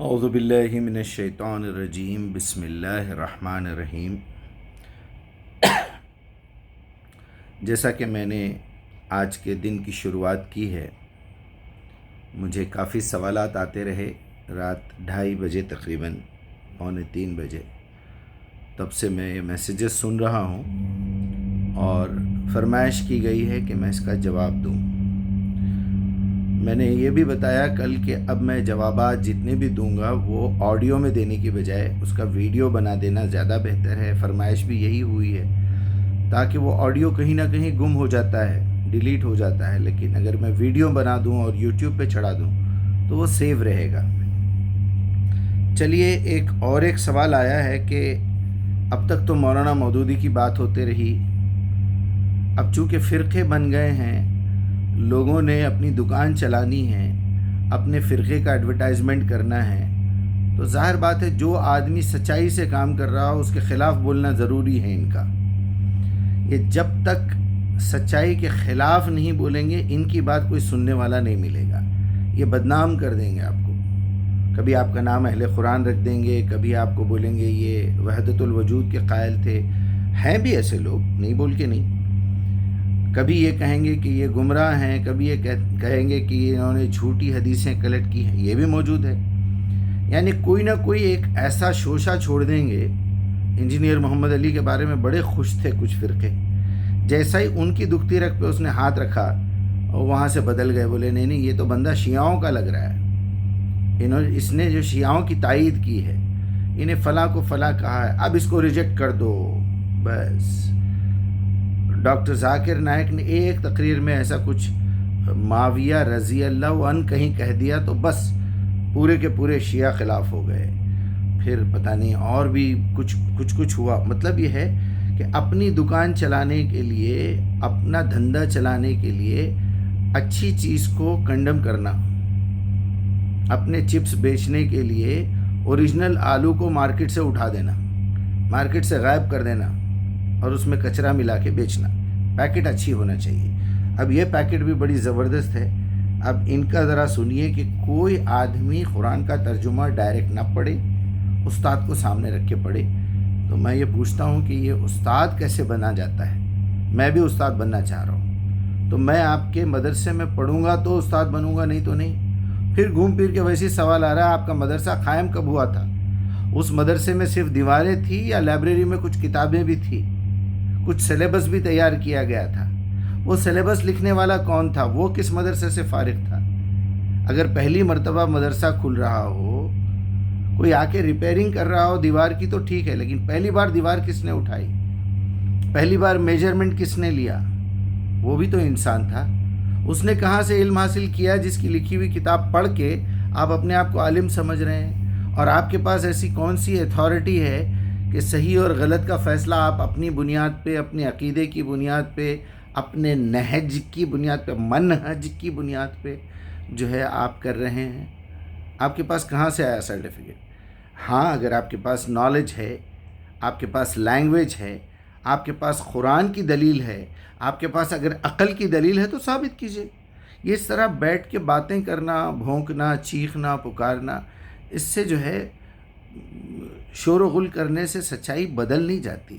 اعوذ باللہ من الشیطان الرجیم بسم اللہ الرحمن الرحیم۔ جیسا کہ میں نے آج کے دن کی شروعات کی ہے، مجھے کافی سوالات آتے رہے رات 2:30 بجے تقریباً 2:45 بجے، تب سے میں یہ میسیجز سن رہا ہوں اور فرمائش کی گئی ہے کہ میں اس کا جواب دوں۔ میں نے یہ بھی بتایا کل کہ اب میں جوابات جتنے بھی دوں گا وہ آڈیو میں دینے کی بجائے اس کا ویڈیو بنا دینا زیادہ بہتر ہے۔ فرمائش بھی یہی ہوئی ہے تاکہ وہ آڈیو کہیں نہ کہیں گم ہو جاتا ہے، ڈیلیٹ ہو جاتا ہے، لیکن اگر میں ویڈیو بنا دوں اور یوٹیوب پہ چڑھا دوں تو وہ سیو رہے گا۔ چلیے، ایک سوال آیا ہے کہ اب تک تو مولانا مودودی کی بات ہوتے رہی، اب چونکہ فرقے بن گئے ہیں، لوگوں نے اپنی دکان چلانی ہے، اپنے فرقے کا ایڈورٹائزمنٹ کرنا ہے، تو ظاہر بات ہے جو آدمی سچائی سے کام کر رہا ہو اس کے خلاف بولنا ضروری ہے۔ ان کا یہ جب تک سچائی کے خلاف نہیں بولیں گے ان کی بات کوئی سننے والا نہیں ملے گا، یہ بدنام کر دیں گے آپ کو۔ کبھی آپ کا نام اہل قرآن رکھ دیں گے، کبھی آپ کو بولیں گے یہ وحدت الوجود کے قائل تھے، ہیں بھی ایسے لوگ، نہیں بول کے نہیں۔ کبھی یہ کہیں گے کہ یہ گمراہ ہیں، کبھی یہ کہیں گے کہ انہوں نے جھوٹی حدیثیں کلیکٹ کی ہیں، یہ بھی موجود ہے۔ یعنی کوئی نہ کوئی ایک ایسا شوشہ چھوڑ دیں گے۔ انجینئر محمد علی کے بارے میں بڑے خوش تھے کچھ فرقے، جیسا ہی ان کی دکھتی رکھ پہ اس نے ہاتھ رکھا اور وہاں سے بدل گئے، بولے نہیں یہ تو بندہ شیعوں کا لگ رہا ہے، اس نے جو شیعوں کی تائید کی ہے، انہیں فلاں کو فلاں کہا ہے، اب اس کو ریجیکٹ کر دو بس۔ ڈاکٹر ذاکر نائک نے ایک تقریر میں ایسا کچھ معاویہ رضی اللہ عنہ کہیں کہہ دیا تو بس پورے کے پورے شیعہ خلاف ہو گئے۔ پھر پتہ نہیں اور بھی کچھ ہوا۔ مطلب یہ ہے کہ اپنی دکان چلانے کے لیے، اپنا دھندا چلانے کے لیے اچھی چیز کو کنڈم کرنا، اپنے چپس بیچنے کے لیے اوریجنل آلو کو مارکیٹ سے اٹھا دینا، مارکیٹ سے غائب کر دینا اور اس میں کچرا ملا کے بیچنا۔ پیکٹ اچھی ہونا چاہیے۔ اب یہ پیکٹ بھی بڑی زبردست ہے۔ اب ان کا ذرا سنیے کہ کوئی آدمی قرآن کا ترجمہ ڈائریکٹ نہ پڑھے، استاد کو سامنے رکھ کے پڑھے۔ تو میں یہ پوچھتا ہوں کہ یہ استاد کیسے بنا جاتا ہے؟ میں بھی استاد بننا چاہ رہا ہوں، تو میں آپ کے مدرسے میں پڑھوں گا تو استاد بنوں گا، نہیں تو نہیں۔ پھر گھوم پھر کے ویسے سوال آ رہا ہے آپ کا مدرسہ قائم کب ہوا تھا؟ اس مدرسے میں صرف دیواریں تھی یا لائبریری میں کچھ کتابیں بھی تھی؟ کچھ سلیبس بھی تیار کیا گیا تھا؟ وہ سلیبس لکھنے والا کون تھا؟ وہ کس مدرسے سے فارغ تھا؟ اگر پہلی مرتبہ مدرسہ کھل رہا ہو، کوئی آ کے ریپیئرنگ کر رہا ہو دیوار کی تو ٹھیک ہے، لیکن پہلی بار دیوار کس نے اٹھائی؟ پہلی بار میجرمنٹ کس نے لیا؟ وہ بھی تو انسان تھا۔ اس نے کہاں سے علم حاصل کیا جس کی لکھی ہوئی کتاب پڑھ کے آپ اپنے آپ کو عالم سمجھ رہے ہیں؟ اور آپ کے پاس ایسی کون سی اتھارٹی ہے کہ صحیح اور غلط کا فیصلہ آپ اپنی بنیاد پہ، اپنے عقیدے کی بنیاد پہ، اپنے نہج کی بنیاد پہ، منہج کی بنیاد پہ جو ہے آپ کر رہے ہیں؟ آپ کے پاس کہاں سے آیا سرٹیفکیٹ؟ ہاں، اگر آپ کے پاس نالج ہے، آپ کے پاس لینگویج ہے، آپ کے پاس قرآن کی دلیل ہے، آپ کے پاس اگر عقل کی دلیل ہے تو ثابت کیجئے۔ یہ اس طرح بیٹھ کے باتیں کرنا، بھونکنا، چیخنا، پکارنا، اس سے جو ہے شور و غل کرنے سے سچائی بدل نہیں جاتی۔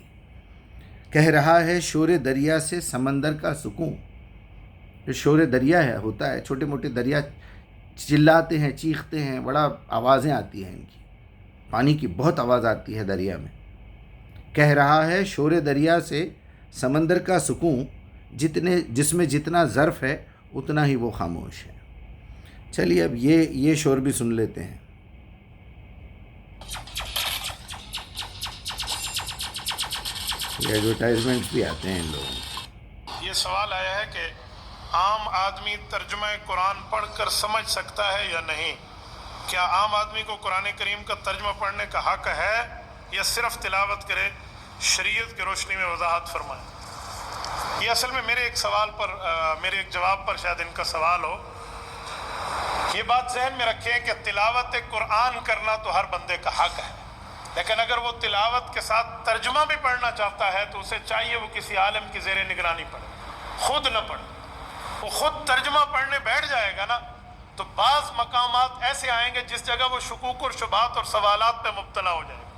کہہ رہا ہے شور دریا سے سمندر کا سکون۔ جو شور دریا ہے ہوتا ہے، چھوٹے موٹے دریا چلاتے ہیں، چیختے ہیں، بڑا آوازیں آتی ہیں ان کی، پانی کی بہت آواز آتی ہے دریا میں۔ کہہ رہا ہے شور دریا سے سمندر کا سکون، جس میں جتنا ظرف ہے اتنا ہی وہ خاموش ہے۔ چلیے اب یہ شور بھی سن لیتے ہیں۔ یہ ایڈورٹائزمنٹس بھی آتے ہیں ان لوگوں کے۔ یہ سوال آیا ہے کہ عام آدمی ترجمہ قرآن پڑھ کر سمجھ سکتا ہے یا نہیں؟ کیا عام آدمی کو قرآن کریم کا ترجمہ پڑھنے کا حق ہے یا صرف تلاوت کرے؟ شریعت کی روشنی میں وضاحت فرمائیں۔ یہ اصل میں میرے ایک جواب پر شاید ان کا سوال ہو۔ یہ بات ذہن میں رکھیں کہ تلاوت قرآن کرنا تو ہر بندے کا حق ہے، لیکن اگر وہ تلاوت کے ساتھ ترجمہ بھی پڑھنا چاہتا ہے تو اسے چاہیے وہ کسی عالم کی زیر نگرانی پڑھے، خود نہ پڑھے۔ وہ خود ترجمہ پڑھنے بیٹھ جائے گا نا تو بعض مقامات ایسے آئیں گے جس جگہ وہ شکوک اور شبہات اور سوالات پہ مبتلا ہو جائے گا،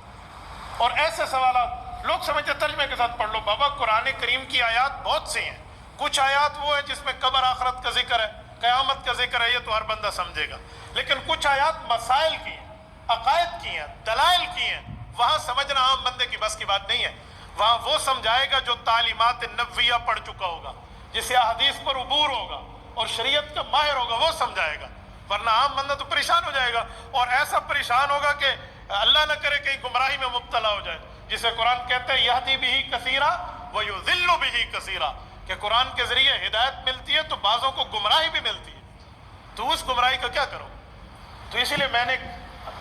اور ایسے سوالات لوگ سمجھتے ترجمے کے ساتھ پڑھ لو۔ بابا قرآن کریم کی آیات بہت سی ہیں، کچھ آیات وہ ہے جس میں قبر آخرت کا ذکر ہے، قیامت کا ذکر ہے، یہ تو ہر بندہ سمجھے گا، لیکن کچھ آیات مسائل کی ہیں، عقائد کی ہیں، دلائل کی ہیں، وہاں سمجھنا عام بندے کی بس کی بات نہیں ہے۔ وہاں وہ سمجھائے گا جو تعلیمات نبویہ پڑھ چکا ہوگا، جسے حدیث پر عبور ہوگا اور شریعت کا ماہر ہوگا، وہ سمجھائے گا، ورنہ عام بندہ تو پریشان ہو جائے گا، اور ایسا پریشان ہوگا کہ اللہ نہ کرے کہیں گمراہی میں مبتلا ہو جائے، جسے قرآن کہتے ہیں یہدی بہ کثیرا ویضل بہ کثیرا، کہ قرآن کے ذریعے ہدایت ملتی ہے تو بعضوں کو گمراہی بھی ملتی ہے، تو اس گمراہی کا کیا کرو؟ تو اسی لیے میں نے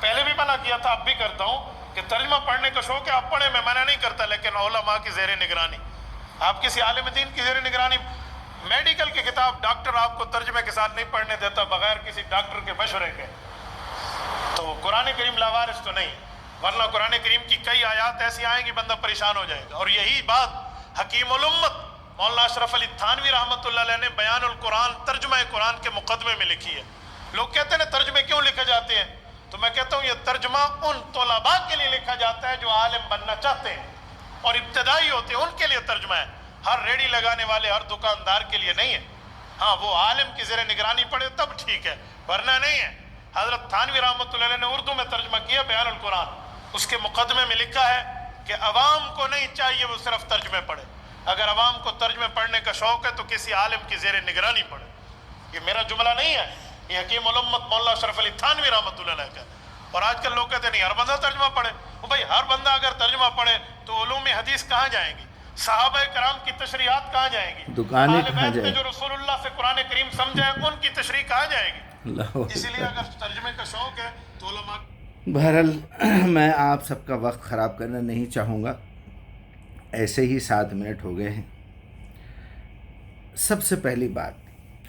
پہلے بھی منع کیا تھا، اب بھی کرتا ہوں کہ ترجمہ پڑھنے کا شوق ہے آپ پڑھیں، میں منع نہیں کرتا، لیکن علماء کی زیر نگرانی، آپ کسی عالم دین کی زیر نگرانی۔ میڈیکل کی کتاب ڈاکٹر آپ کو ترجمے کے ساتھ نہیں پڑھنے دیتا بغیر کسی ڈاکٹر کے مشورے کے، تو قرآن کریم لاوارث تو نہیں، ورنہ قرآن کریم کی کئی آیات ایسی آئیں گی بندہ پریشان ہو جائے گا۔ اور یہی بات حکیم الامت مولانا اشرف علی تھانوی رحمۃ اللہ علیہ نے بیان القرآن ترجمہ قرآن کے مقدمے میں لکھی ہے۔ لوگ کہتے ہیں ترجمے کیوں لکھے جاتے ہیں، تو میں کہتا ہوں یہ ترجمہ ان طلباء کے لیے لکھا جاتا ہے جو عالم بننا چاہتے ہیں اور ابتدائی ہوتے ہیں، ان کے لیے ترجمہ ہے، ہر ریڑھی لگانے والے ہر دکاندار کے لیے نہیں ہے۔ ہاں وہ عالم کی زیر نگرانی پڑھے تب ٹھیک ہے، ورنہ نہیں ہے۔ حضرت تھانوی رحمۃ اللہ علیہ نے اردو میں ترجمہ کیا بیان القرآن، اس کے مقدمے میں لکھا ہے کہ عوام کو نہیں چاہیے وہ صرف ترجمے پڑھے، اگر عوام کو ترجمے پڑھنے کا شوق ہے تو کسی عالم کی زیر نگرانی پڑھے۔ یہ میرا جملہ نہیں ہے، یہ حکیم الامت مولانا اشرف علی تھانوی رحمۃ اللہ علیہ کا ہے۔ اور آج کل لوگ کہتے ہیں نہیں ہر بندہ ترجمہ پڑھے، بھائی ہر بندہ اگر ترجمہ پڑھے تو علوم حدیث کہاں جائیں گی، صحابہ کرام کی تشریحات کہاں جائیں گی، دکانیں اہل کہاں بیت جائیں نے جو رسول اللہ سے قرآن کریم سمجھا ہے ان کی تشریح کہاں جائے گی؟ اللہ اسی لیے اگر ترجمے کا شوق ہے تو علماء۔ بہرحال میں آپ سب کا وقت خراب کرنا نہیں چاہوں گا، ایسے ہی 7 منٹ ہو گئے ہیں۔ سب سے پہلی بات،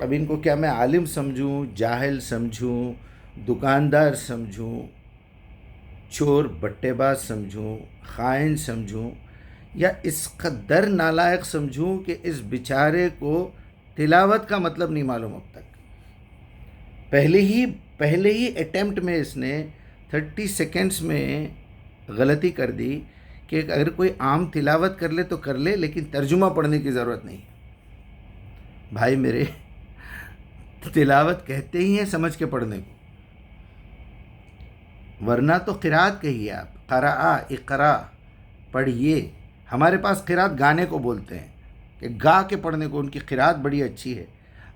اب ان کو کیا میں عالم سمجھوں، جاہل سمجھوں، دکاندار سمجھوں، چور بٹے باز سمجھوں، خائن سمجھوں، یا اس قدر نالائق سمجھوں کہ اس بیچارے کو تلاوت کا مطلب نہیں معلوم اب تک؟ پہلے ہی اٹیمپٹ میں اس نے 30 سیکنڈز میں غلطی کر دی کہ اگر کوئی عام تلاوت کر لے تو کر لے، لیکن ترجمہ پڑھنے کی ضرورت نہیں۔ بھائی میرے، تلاوت کہتے ہی ہیں سمجھ کے پڑھنے کو، ورنہ تو قرات کہیے آپ، قرأ، اقرا، پڑھیے۔ ہمارے پاس قرات گانے کو بولتے ہیں کہ گا کے پڑھنے کو، ان کی قرات بڑی اچھی ہے۔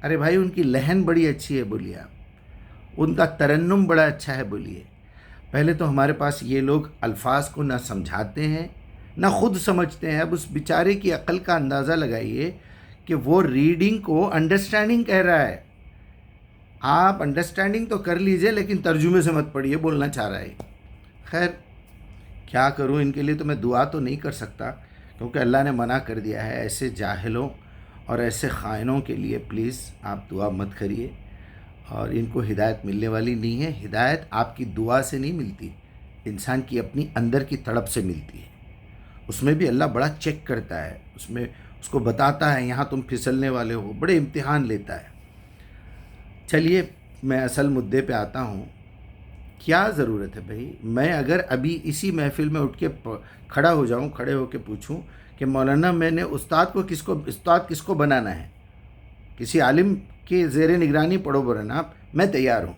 ارے بھائی ان کی لحن بڑی اچھی ہے بولیے آپ، ان کا ترنم بڑا اچھا ہے بولیے۔ پہلے تو ہمارے پاس یہ لوگ الفاظ کو نہ سمجھاتے ہیں نہ خود سمجھتے ہیں۔ اب اس بیچارے کی عقل کا اندازہ لگائیے کہ وہ ریڈنگ کو انڈرسٹینڈنگ کہہ رہا ہے، آپ انڈرسٹینڈنگ تو کر لیجئے لیکن ترجمے سے مت پڑھیے، بولنا چاہ رہا ہے۔ خیر کیا کروں، ان کے لیے تو میں دعا تو نہیں کر سکتا کیونکہ اللہ نے منع کر دیا ہے۔ ایسے جاہلوں اور ایسے خائنوں کے لیے پلیز آپ دعا مت کریے، اور ان کو ہدایت ملنے والی نہیں ہے۔ ہدایت آپ کی دعا سے نہیں ملتی، انسان کی اپنی اندر کی تڑپ سے ملتی ہے۔ اس میں بھی اللہ بڑا چیک کرتا ہے، اس میں اس کو بتاتا ہے یہاں تم پھسلنے والے ہو، بڑے امتحان لیتا ہے۔ چلیے میں اصل مدعے پہ آتا ہوں۔ کیا ضرورت ہے بھائی، میں اگر ابھی اسی محفل میں اٹھ کے کھڑا ہو جاؤں، کھڑے ہو کے پوچھوں کہ مولانا میں نے استاد کس کو بنانا ہے، کسی عالم کے زیر نگرانی پڑھو بولنا، میں تیار ہوں،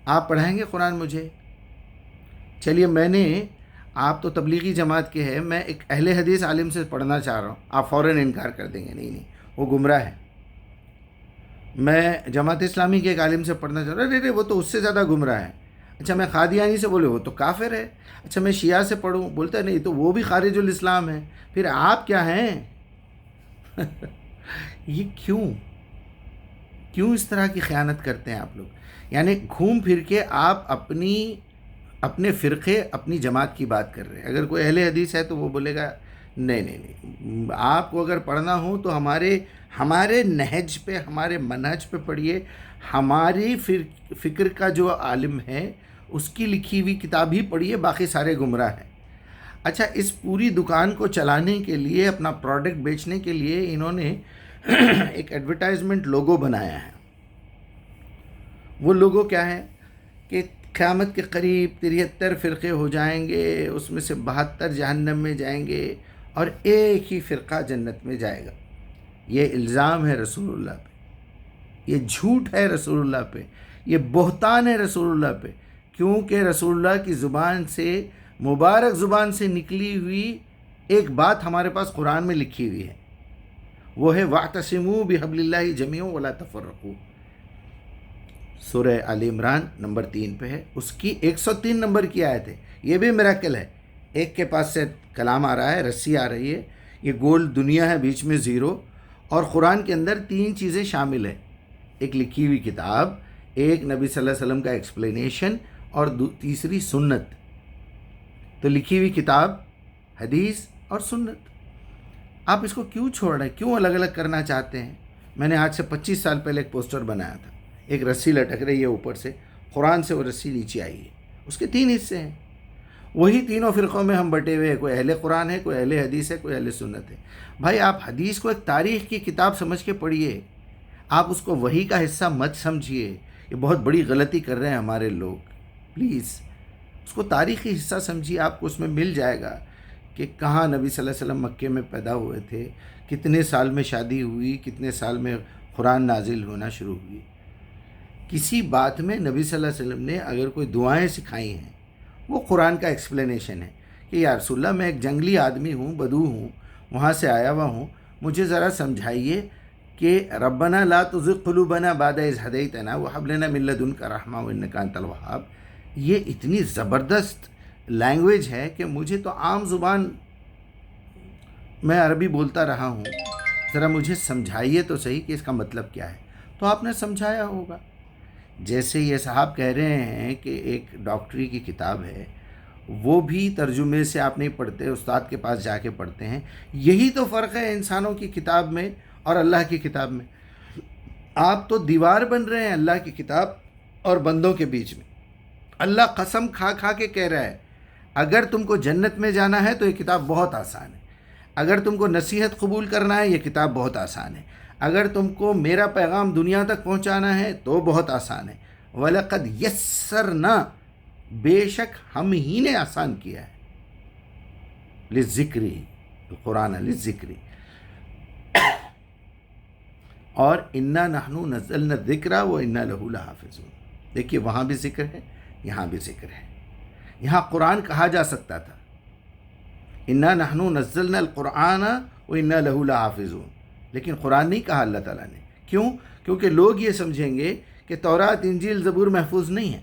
آپ پڑھائیں گے قرآن مجھے؟ چلیے میں نے، آپ تو تبلیغی جماعت کے ہیں، میں ایک اہل حدیث عالم سے پڑھنا چاہ رہا ہوں، آپ فوراً انکار کر دیں گے، نہیں وہ گمراہ ہے۔ میں جماعت اسلامی کے ایک عالم سے پڑھنا چاہ رہا ہوں، ارے وہ تو اس سے زیادہ گمراہ ہے۔ اچھا میں قادیانی سے بولے وہ تو کافر ہے۔ اچھا میں شیعہ سے پڑھوں، بولتا ہے نہیں تو وہ بھی خارج الاسلام ہے۔ پھر آپ کیا ہیں؟ یہ کیوں اس طرح کی خیانت کرتے ہیں آپ لوگ؟ یعنی گھوم پھر کے آپ اپنے فرقے، اپنی جماعت کی بات کر رہے ہیں۔ اگر کوئی اہل حدیث ہے تو وہ بولے گا نہیں، آپ کو اگر پڑھنا ہو تو ہمارے نہج پہ، ہمارے منہج پہ پڑھیے۔ ہماری فکر کا جو عالم ہے اس کی لکھی ہوئی کتاب ہی پڑھیے، باقی سارے گمراہ ہیں۔ اچھا اس پوری دکان کو چلانے کے لیے، اپنا پروڈکٹ بیچنے کے لیے انہوں نے ایک ایڈورٹائزمنٹ لوگو بنایا ہے۔ وہ لوگوں کیا ہے کہ قیامت کے قریب 73 فرقے ہو جائیں گے، اس میں سے 72 جہنم میں جائیں گے اور ایک ہی فرقہ جنت میں جائے گا۔ یہ الزام ہے رسول اللہ پہ، یہ جھوٹ ہے رسول اللہ پہ، یہ بہتان ہے رسول اللہ پہ، کیونکہ رسول اللہ کی زبان سے، مبارک زبان سے نکلی ہوئی ایک بات ہمارے پاس قرآن میں لکھی ہوئی ہے، وہ ہے وَاعْتَصِمُوا بِحَبْلِ اللَّهِ جَمِيعًا وَلَا تَفَرَّقُوا۔ سورہ آل عمران نمبر 3 پہ ہے، اس کی 103 نمبر کی آیت ہے۔ یہ بھی میراکل ہے، ایک کے پاس سے کلام آ رہا ہے، رسی آ رہی ہے، یہ گول دنیا ہے، بیچ میں زیرو، اور قرآن کے اندر 3 چیزیں شامل ہیں، ایک لکھی ہوئی کتاب، ایک نبی صلی اللہ علیہ وسلم کا ایکسپلینیشن، اور تیسری سنت۔ تو لکھی ہوئی کتاب، حدیث اور سنت، آپ اس کو کیوں چھوڑ رہے ہیں؟ کیوں الگ الگ کرنا چاہتے ہیں؟ میں نے آج سے 25 سال پہلے ایک پوسٹر بنایا تھا، ایک رسی لٹک رہی ہے اوپر سے، قرآن سے وہ رسی نیچے آئی ہے، اس کے 3 حصے ہیں، وہی تینوں فرقوں میں ہم بٹے ہوئے ہیں، کوئی اہل قرآن ہے، کوئی اہل حدیث ہے، کوئی اہل سنت ہے۔ بھائی آپ حدیث کو ایک تاریخ کی کتاب سمجھ کے پڑھیے، آپ اس کو وحی کا حصہ مت سمجھیے، یہ بہت بڑی غلطی کر رہے ہیں ہمارے لوگ۔ پلیز اس کو تاریخی حصہ سمجھیے، آپ کو اس میں مل جائے گا کہ کہاں نبی صلی اللہ علیہ وسلم مکے میں پیدا ہوئے تھے، کتنے سال میں شادی ہوئی، کتنے سال میں قرآن نازل ہونا شروع ہوئی۔ کسی بات میں نبی صلی اللہ علیہ وسلم نے اگر کوئی دعائیں سکھائی ہیں، وہ قرآن کا ایکسپلینیشن ہے کہ یا رسول اللہ میں ایک جنگلی آدمی ہوں، بدو ہوں، وہاں سے آیا ہوا ہوں، مجھے ذرا سمجھائیے کہ ربنا لا تزغ قلوبنا بعد اذ ہدیتنا وہب لنا من لدنک رحمہ انک انت الوہاب۔ یہ اتنی زبردست لینگویج ہے کہ مجھے تو عام زبان میں عربی بولتا رہا ہوں، ذرا مجھے سمجھائیے تو صحیح کہ اس کا مطلب کیا ہے۔ تو آپ نے سمجھایا ہوگا۔ جیسے یہ صاحب کہہ رہے ہیں کہ ایک ڈاکٹری کی کتاب ہے، وہ بھی ترجمے سے آپ نہیں پڑھتے، استاد کے پاس جا کے پڑھتے ہیں۔ یہی تو فرق ہے انسانوں کی کتاب میں اور اللہ کی کتاب میں۔ آپ تو دیوار بن رہے ہیں اللہ کی کتاب اور بندوں کے بیچ میں۔ اللہ قسم کھا کھا کے کہہ رہا ہے اگر تم کو جنت میں جانا ہے تو یہ کتاب بہت آسان ہے، اگر تم کو نصیحت قبول کرنا ہے یہ کتاب بہت آسان ہے، اگر تم کو میرا پیغام دنیا تک پہنچانا ہے تو بہت آسان ہے۔ وَلَقَدْ يَسَّرْنَا، بے شک ہم ہی نے آسان کیا ہے، لِلذِّکْرِ، القرآن لِلذِّکْرِ، اور اِنَّا نَحْنُ نَزَّلْنَا الذِّکْرَ وَإِنَّا لَهُ لَحَافِظُونَ۔ دیکھیے وہاں بھی ذکر ہے، یہاں بھی ذکر ہے۔ یہاں قرآن کہا جا سکتا تھا اِنَّا نَحْنُ نَزَّلْنَا الْقُرْآنَ وَإِنَّا لَهُ لَحَافِظُونَ، لیکن قرآن نہیں کہا اللہ تعالیٰ نے۔ کیوں؟ کیونکہ لوگ یہ سمجھیں گے کہ تورات، انجیل، زبور محفوظ نہیں ہے،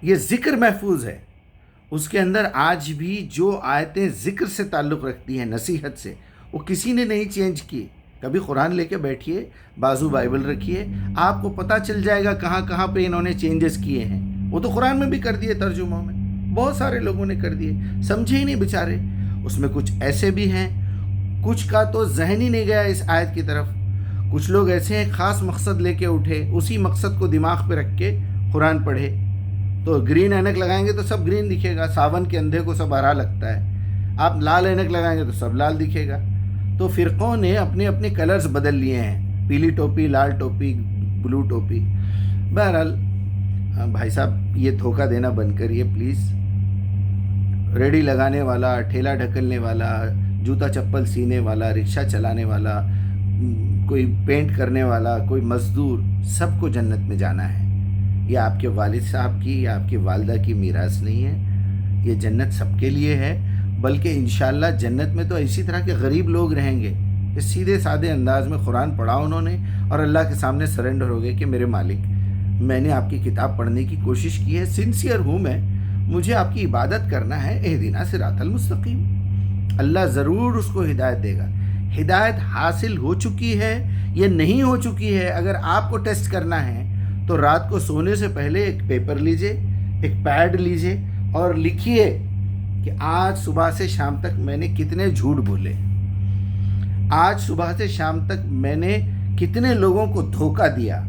یہ ذکر محفوظ ہے۔ اس کے اندر آج بھی جو آیتیں ذکر سے تعلق رکھتی ہیں، نصیحت سے، وہ کسی نے نہیں چینج کی۔ کبھی قرآن لے کے بیٹھیے، بازو بائبل رکھیے، آپ کو پتہ چل جائے گا کہاں کہاں پہ انہوں نے چینجز کیے ہیں۔ وہ تو قرآن میں بھی کر دیے، ترجموں میں بہت سارے لوگوں نے کر دیے، سمجھے ہی نہیں بیچارے۔ اس میں کچھ ایسے بھی ہیں، کچھ کا تو ذہن ہی نہیں گیا اس آیت کی طرف۔ کچھ لوگ ایسے ہیں خاص مقصد لے کے اٹھے، اسی مقصد کو دماغ پہ رکھ کے قرآن پڑھے۔ تو گرین اینک لگائیں گے تو سب گرین دکھے گا، ساون کے اندھے کو سب ہرا لگتا ہے۔ آپ لال اینک لگائیں گے تو سب لال دکھے گا۔ تو فرقوں نے اپنے اپنے کلرز بدل لیے ہیں، پیلی ٹوپی، لال ٹوپی، بلو ٹوپی۔ بہرحال بھائی صاحب یہ دھوکہ دینا بند کریے پلیز۔ ریڑھی لگانے والا، ٹھیلا ڈھکلنے والا، جوتا چپل سینے والا، رکشہ چلانے والا، کوئی پینٹ کرنے والا، کوئی مزدور، سب کو جنت میں جانا ہے۔ یہ آپ کے والد صاحب کی یا آپ کی والدہ کی میراث نہیں ہے، یہ جنت سب کے لیے ہے۔ بلکہ انشاءاللہ جنت میں تو اسی طرح کے غریب لوگ رہیں گے کہ سیدھے سادے انداز میں قرآن پڑھا انہوں نے اور اللہ کے سامنے سرنڈر ہو گئے کہ میرے مالک، میں نے آپ کی کتاب پڑھنے کی کوشش کی ہے، سنسیئر ہوں میں، مجھے آپ کی عبادت کرنا ہے، اہدنا صراط المستقیم۔ اللہ ضرور اس کو ہدایت دے گا۔ ہدایت حاصل ہو چکی ہے یا نہیں ہو چکی ہے، اگر آپ کو ٹیسٹ کرنا ہے تو رات کو سونے سے پہلے ایک پیپر لیجئے، ایک پیڈ لیجئے اور لکھیے کہ آج صبح سے شام تک میں نے کتنے جھوٹ بولے، آج صبح سے شام تک میں نے کتنے لوگوں کو دھوکہ دیا،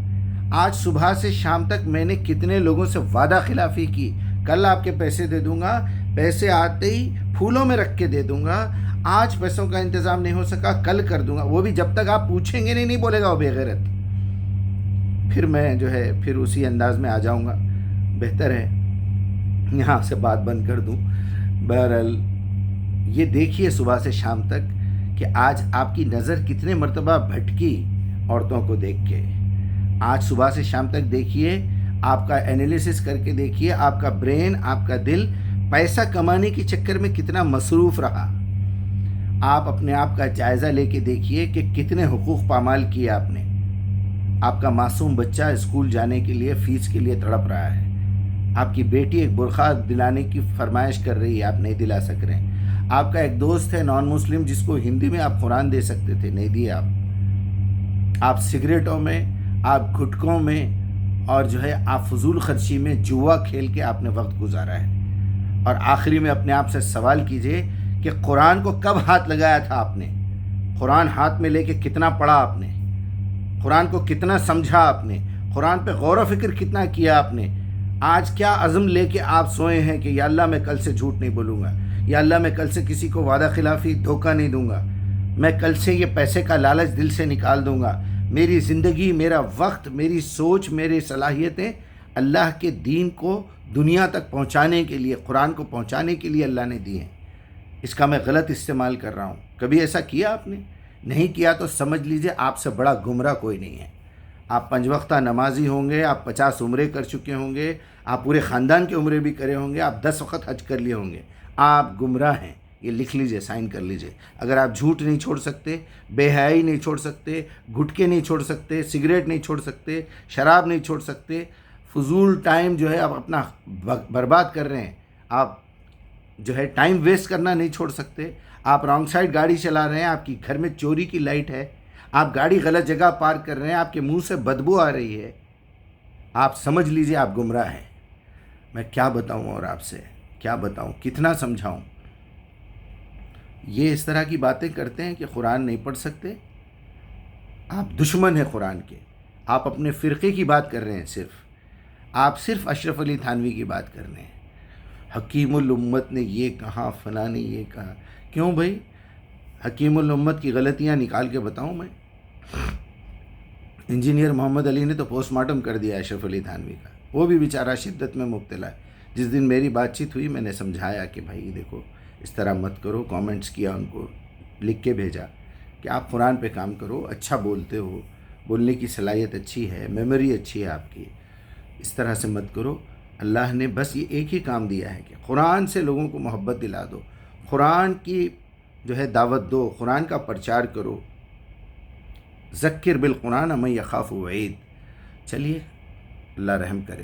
آج صبح سے شام تک میں نے کتنے لوگوں سے وعدہ خلافی کی، کل آپ کے پیسے دے دوں گا، پیسے آتے ہی پھولوں میں رکھ کے دے دوں گا، آج پیسوں کا انتظام نہیں ہو سکا کل کر دوں گا۔ وہ بھی جب تک آپ پوچھیں گے نہیں بولے گا وہ بے غیرت۔ پھر میں جو ہے پھر اسی انداز میں آ جاؤں گا، بہتر ہے یہاں سے بات بند کر دوں۔ بہرحال یہ دیکھیے صبح سے شام تک کہ آج آپ کی نظر کتنے مرتبہ بھٹکی عورتوں کو دیکھ کے۔ آج صبح سے شام تک دیکھیے، آپ کا انالیسس کر کے دیکھیے، آپ کا برین، آپ کا دل پیسہ کمانے کے چکر میں کتنا مصروف رہا۔ آپ اپنے آپ کا جائزہ لے کے دیکھیے کہ کتنے حقوق پامال کیے آپ نے۔ آپ کا معصوم بچہ اسکول جانے کے لیے فیس کے لیے تڑپ رہا ہے، آپ کی بیٹی ایک برقع دلانے کی فرمائش کر رہی ہے، آپ نہیں دلا سک رہے ہیں۔ آپ کا ایک دوست ہے نان مسلم جس کو ہندی میں آپ قرآن دے سکتے تھے، نہیں دیے آپ سگریٹوں میں، آپ گھٹکوں میں، اور جو ہے آپ فضول خرچی میں جوا کھیل کے آپ نے وقت گزارا ہے۔ اور آخری میں اپنے آپ سے سوال کیجئے کہ قرآن کو کب ہاتھ لگایا تھا آپ نے؟ قرآن ہاتھ میں لے کے کتنا پڑھا آپ نے؟ قرآن کو کتنا سمجھا آپ نے؟ قرآن پہ غور و فکر کتنا کیا آپ نے؟ آج کیا عزم لے کے آپ سوئے ہیں کہ یا اللہ میں کل سے جھوٹ نہیں بولوں گا، یا اللہ میں کل سے کسی کو وعدہ خلافی دھوکہ نہیں دوں گا، میں کل سے یہ پیسے کا لالچ دل سے نکال دوں گا، میری زندگی، میرا وقت، میری سوچ، میری صلاحیتیں اللہ کے دین کو دنیا تک پہنچانے کے لیے، قرآن کو پہنچانے کے لیے اللہ نے دی ہیں، اس کا میں غلط استعمال کر رہا ہوں۔ کبھی ایسا کیا آپ نے؟ نہیں کیا تو سمجھ لیجئے آپ سے بڑا گمراہ کوئی نہیں ہے۔ آپ 5 وقتہ نمازی ہوں گے، آپ 50 عمرے کر چکے ہوں گے، آپ پورے خاندان کے عمرے بھی کرے ہوں گے، آپ 10 وقت حج کر لیے ہوں گے، آپ گمراہ ہیں۔ یہ لکھ لیجئے، سائن کر لیجئے۔ اگر آپ جھوٹ نہیں چھوڑ سکتے، بے حیائی نہیں چھوڑ سکتے، گھٹکے نہیں چھوڑ سکتے، سگریٹ نہیں چھوڑ سکتے، شراب نہیں چھوڑ سکتے، فضول ٹائم جو ہے آپ اپنا برباد کر رہے ہیں، آپ جو ہے ٹائم ویسٹ کرنا نہیں چھوڑ سکتے، آپ رانگ سائڈ گاڑی چلا رہے ہیں، آپ کی گھر میں چوری کی لائٹ ہے، آپ گاڑی غلط جگہ پارک کر رہے ہیں، آپ کے منہ سے بدبو آ رہی ہے، آپ سمجھ لیجئے آپ گمراہ ہیں۔ میں کیا بتاؤں اور آپ سے کیا بتاؤں، کتنا سمجھاؤں؟ یہ اس طرح کی باتیں کرتے ہیں کہ قرآن نہیں پڑھ سکتے، آپ دشمن ہیں قرآن کے۔ آپ اپنے فرقے کی بات کر رہے ہیں، آپ صرف اشرف علی تھانوی کی بات کر رہے ہیں۔ حکیم الامت نے یہ کہا، فلاں نے یہ کہا۔ کیوں بھائی؟ حکیم الامت کی غلطیاں نکال کے بتاؤں میں؟ انجینئر محمد علی نے تو پوسٹ مارٹم کر دیا اشرف علی تھانوی کا، وہ بھی بیچارہ شدت میں مبتلا ہے۔ جس دن میری بات چیت ہوئی میں نے سمجھایا کہ بھائی دیکھو اس طرح مت کرو، کامنٹس کیا، ان کو لکھ کے بھیجا کہ آپ قرآن پہ کام کرو، اچھا بولتے ہو، بولنے کی صلاحیت اچھی ہے، میموری اچھی ہے آپ کی، اس طرح سے مت کرو۔ اللہ نے بس یہ ایک ہی کام دیا ہے کہ قرآن سے لوگوں کو محبت دلا دو، قرآن کی جو ہے دعوت دو، قرآن کا پرچار کرو، ذکر بالقرآن من یخاف وعید۔ چلیے اللہ رحم کرے۔